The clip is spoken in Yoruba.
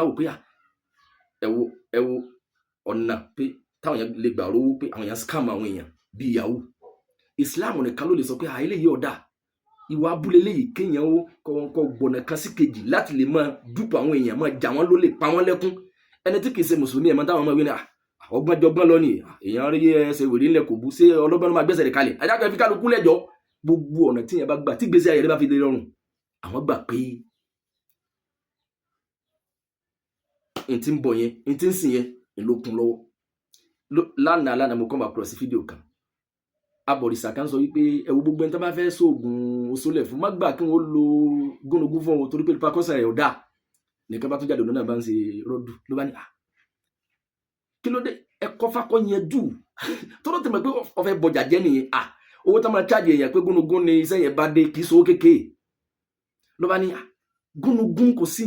wò pé ẹ wo ọ̀nà pé táwọn èèyàn lè gbà rówó pé àwọn èèyàn scam àwọn èèyàn bí ìyàwó. Islam nìkan ló lè sọ pé eléyìí ọ̀dà ìwà abúlé léyìí kéèyàn ó kọ gbọ̀nà kan sí kejì láti lè máa dúpọ̀ àwọn èèyàn máa jà wọ́n lólè pa wọ́n lẹ́kún. Ẹni tí kì í ṣe mùsùlùmí ẹ̀ máa táwọn ọmọ ìwé ni ọgbọ́n jọgbọ́n lọ ni èèyàn rí ẹsẹ̀ wèrè ńlẹ̀ kò bú sí ọlọ́gbọ́n ló máa gbẹ́sẹ̀ rẹ̀ kalẹ̀ adájọ́ fi kálukú lẹ́jọ́. Gbogbo ọ̀nà tí èèyàn bá gbà tí gbèsè ayé rẹ̀ bá fi lè rọrùn àwọn gbà pé n ti ń bọ̀ yẹn n ti ń sìn yẹn ìlókun lọ́wọ́. Lánàá mo kọ́ máa kúrọ̀ sí fídíò kan abọ̀rìṣà kan sọ wípé ẹ wo gbogbo ẹni tó bá fẹ́ sóògùn oṣólẹ̀ fún má gbà kí wọ́n lo gúnugún fún wọn torí pé pàkọ́sà rẹ̀ ò dáa. Nìkan bá tún jáde lọ́nà bá ń ṣe rọ́dù ló bá ní kí ló dé ẹ̀kọ́ fakọ́ yẹn jù tó ló ti mọ̀ pé ọ̀fẹ́ bọjà jẹ́ nìyẹn owó tó máa chájì èèyàn pé gúnugún ni iṣẹ́ yẹn bá dé kì í sowó kékeré ló bá ní gúnugún kò sí